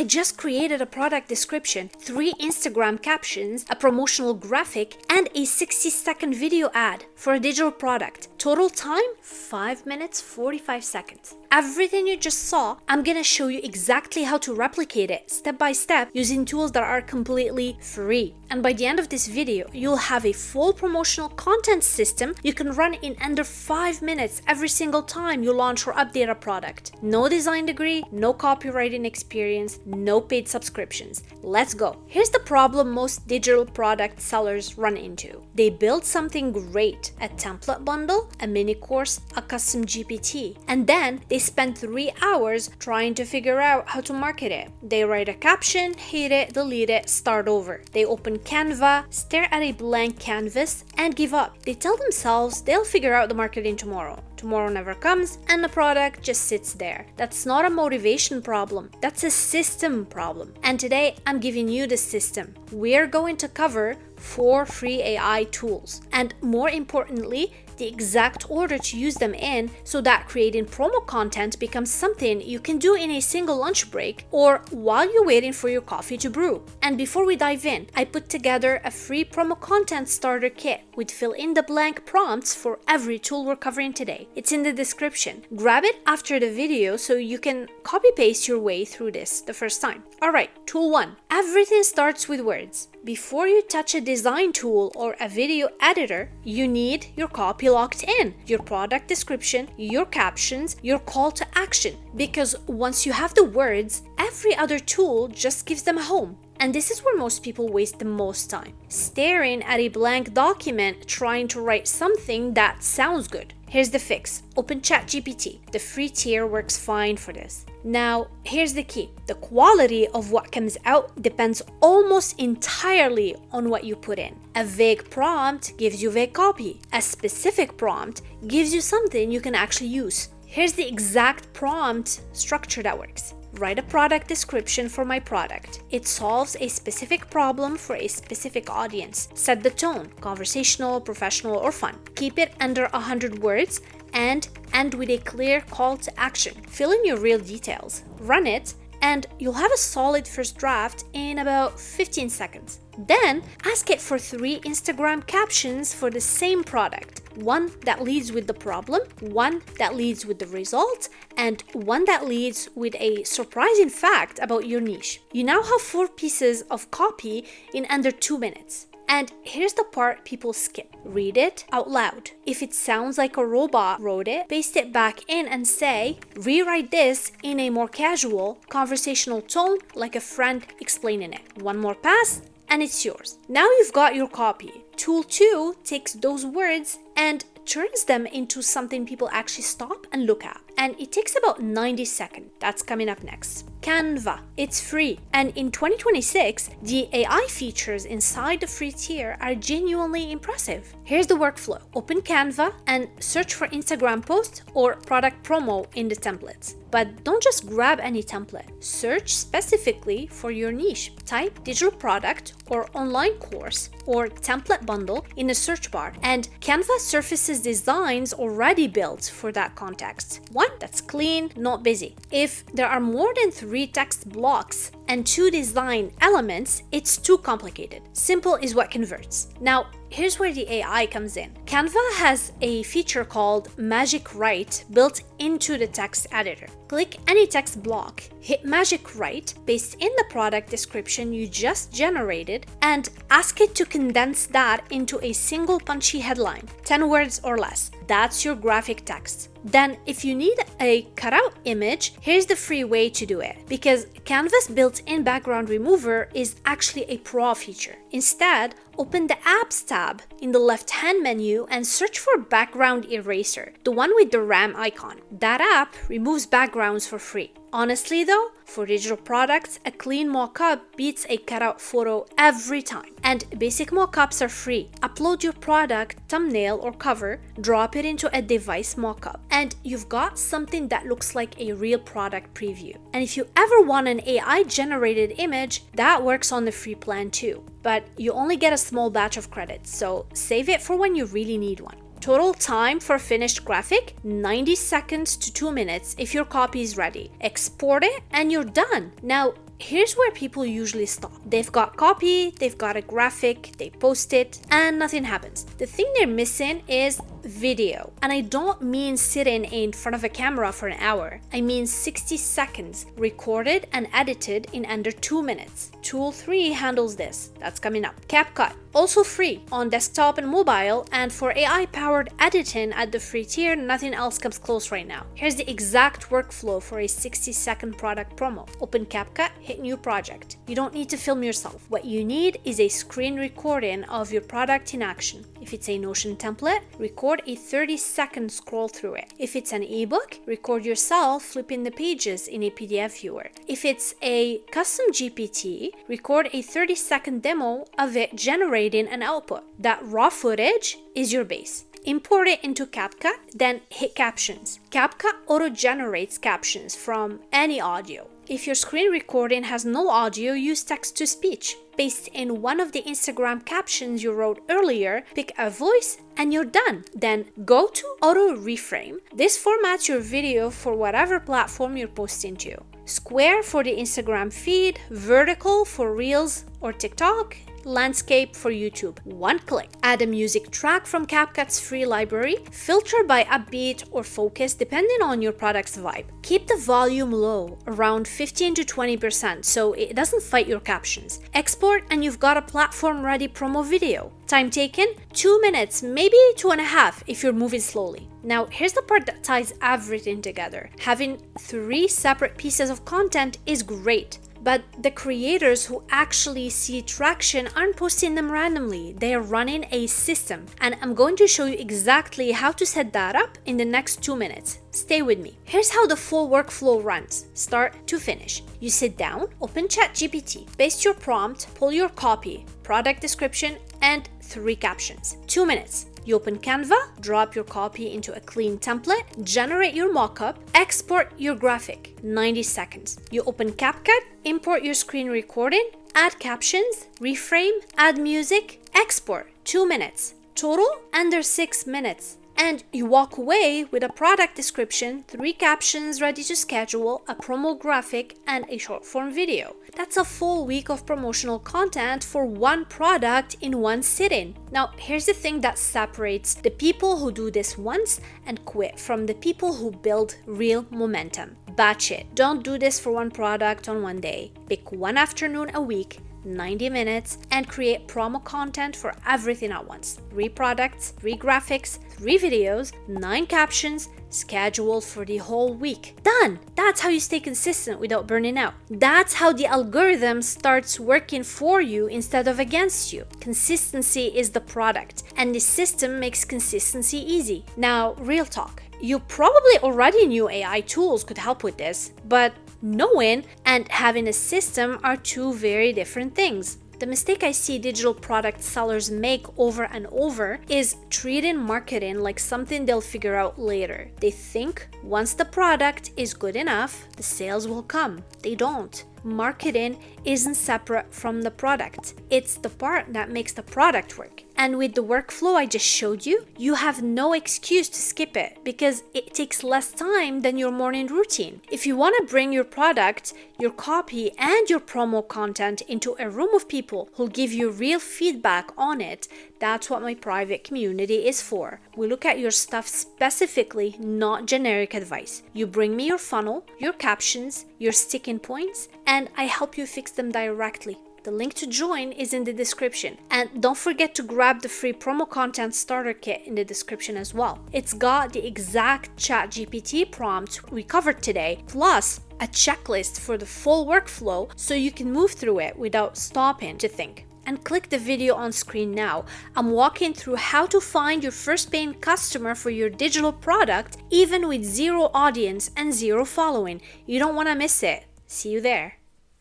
just created a product description, 3 Instagram captions, a promotional graphic, and a 60-second video ad for a digital product. Total time, 5 minutes, 45 seconds. Everything you just saw, I'm gonna show you exactly how to replicate it step by step using tools that are completely free. And by the end of this video, you'll have a full promotional content system you can run in under 5 minutes every single time you launch or update a product. No design degree, no copywriting experience, no paid subscriptions. Let's go. Here's the problem most digital product sellers run into. They build something great, a template bundle, a mini course, a custom GPT, and then they spend 3 hours trying to figure out how to market it. They write a caption, hate it, delete it, start over. They open Canva, stare at a blank canvas, and give up. They tell themselves they'll figure out the marketing tomorrow. Tomorrow never comes and the product just sits there. That's not a motivation problem, that's a system problem. And today I'm giving you the system. We're going to cover 4 free AI tools, and more importantly, the exact order to use them in so that creating promo content becomes something you can do in a single lunch break or while you're waiting for your coffee to brew. And before we dive in, I put together a free promo content starter kit with fill in the blank prompts for every tool we're covering today. It's in the description. Grab it after the video so you can copy paste your way through this the first time. Alright, tool 1. Everything starts with words. Before you touch a design tool or a video editor, you need your copy locked in, your product description, your captions, your call to action. Because once you have the words, every other tool just gives them a home. And this is where most people waste the most time, staring at a blank document trying to write something that sounds good. Here's the fix. Open ChatGPT. The free tier works fine for this. Now, here's the key. The quality of what comes out depends almost entirely on what you put in. A vague prompt gives you vague copy. A specific prompt gives you something you can actually use. Here's the exact prompt structure that works. Write a product description for my product. It solves a specific problem for a specific audience. Set the tone, conversational, professional, or fun. Keep it under 100 words and end with a clear call to action. Fill in your real details. Run it, and you'll have a solid first draft in about 15 seconds. Then ask it for 3 Instagram captions for the same product. One that leads with the problem, one that leads with the result, and one that leads with a surprising fact about your niche. You now have 4 pieces of copy in under 2 minutes. And here's the part people skip. Read it out loud. If it sounds like a robot wrote it, paste it back in and say, rewrite this in a more casual, conversational tone like a friend explaining it. One more pass, and it's yours. Now you've got your copy. Tool 2 takes those words and turns them into something people actually stop and look at. And it takes about 90 seconds. That's coming up next. Canva. It's free. And in 2026, the AI features inside the free tier are genuinely impressive. Here's the workflow. Open Canva and search for Instagram post or product promo in the templates. But don't just grab any template. Search specifically for your niche. Type digital product or online course or template bundle in the search bar, and Canva surfaces designs already built for that context. One that's clean, not busy. If there are more than 3 text blocks and 2 design elements, it's too complicated. Simple is what converts. Now, here's where the AI comes in. Canva has a feature called Magic Write built into the text editor. Click any text block, hit Magic Write, paste in the product description you just generated, and ask it to condense that into a single punchy headline, 10 words or less. That's your graphic text. Then, if you need a cutout image, here's the free way to do it, because Canva's built-in background remover is actually a pro feature. Instead, open the Apps tab in the left-hand menu and search for Background Eraser, the one with the RAM icon. That app removes backgrounds for free. Honestly though, for digital products, a clean mockup beats a cutout photo every time. And basic mockups are free. Upload your product, thumbnail or cover, drop it into a device mockup, and you've got something that looks like a real product preview. And if you ever want an AI-generated image, that works on the free plan too. But you only get a small batch of credits, so save it for when you really need one. Total time for finished graphic, 90 seconds to 2 minutes if your copy is ready. Export it and you're done. Now, here's where people usually stop. They've got copy, they've got a graphic, they post it, and nothing happens. The thing they're missing is video. And I don't mean sitting in front of a camera for an hour. I mean 60 seconds recorded and edited in under 2 minutes. Tool 3 handles this. That's coming up. CapCut, also free on desktop and mobile, and for AI-powered editing at the free tier, nothing else comes close right now. Here's the exact workflow for a 60-second product promo. Open CapCut, hit new project. You don't need to film yourself. What you need is a screen recording of your product in action. If it's a Notion template, record a 30-second scroll through it. If it's an ebook, record yourself flipping the pages in a PDF viewer. If it's a custom GPT, record a 30-second demo of it generating an output. That raw footage is your base. Import it into CapCut, then hit captions. CapCut auto-generates captions from any audio. If your screen recording has no audio, use text-to-speech. Paste in one of the Instagram captions you wrote earlier, pick a voice, and you're done. Then go to auto reframe. This formats your video for whatever platform you're posting to. Square for the Instagram feed, vertical for Reels or TikTok, landscape for YouTube. One click. Add a music track from CapCut's free library. Filter by upbeat or focus depending on your product's vibe. Keep the volume low, around 15 to 20%, so it doesn't fight your captions. Export and you've got a platform-ready promo video. Time taken, 2 minutes, maybe 2.5 if you're moving slowly. Now, here's the part that ties everything together. Having 3 separate pieces of content is great. But the creators who actually see traction aren't posting them randomly. They are running a system. And I'm going to show you exactly how to set that up in the next 2 minutes. Stay with me. Here's how the full workflow runs, start to finish. You sit down, open ChatGPT, paste your prompt, pull your copy, product description, and 3 captions. 2 minutes. You open Canva, drop your copy into a clean template, generate your mockup, export your graphic, 90 seconds. You open CapCut, import your screen recording, add captions, reframe, add music, export, 2 minutes. Total, under 6 minutes. And you walk away with a product description, 3 captions ready to schedule, a promo graphic, and a short form video. That's a full week of promotional content for one product in one sitting. Now, here's the thing that separates the people who do this once and quit from the people who build real momentum. Batch it. Don't do this for one product on one day. Pick one afternoon a week, 90 minutes, and create promo content for everything at once. 3 products, 3 graphics, 3 videos, 9 captions, scheduled for the whole week. Done! That's how you stay consistent without burning out. That's how the algorithm starts working for you instead of against you. Consistency is the product, and the system makes consistency easy. Now, real talk. You probably already knew AI tools could help with this, but knowing and having a system are 2 very different things. The mistake I see digital product sellers make over and over is treating marketing like something they'll figure out later. They think once the product is good enough, the sales will come. They don't. Marketing isn't separate from the product. It's the part that makes the product work. And with the workflow I just showed you, you have no excuse to skip it because it takes less time than your morning routine. If you want to bring your product, your copy, and your promo content into a room of people who'll give you real feedback on it, that's what my private community is for. We look at your stuff specifically, not generic advice. You bring me your funnel, your captions, your sticking points, and I help you fix them directly. The link to join is in the description. And don't forget to grab the free promo content starter kit in the description as well. It's got the exact ChatGPT prompt we covered today, plus a checklist for the full workflow so you can move through it without stopping to think. And click the video on screen now. I'm walking through how to find your first paying customer for your digital product, even with 0 audience and 0 following. You don't want to miss it. See you there.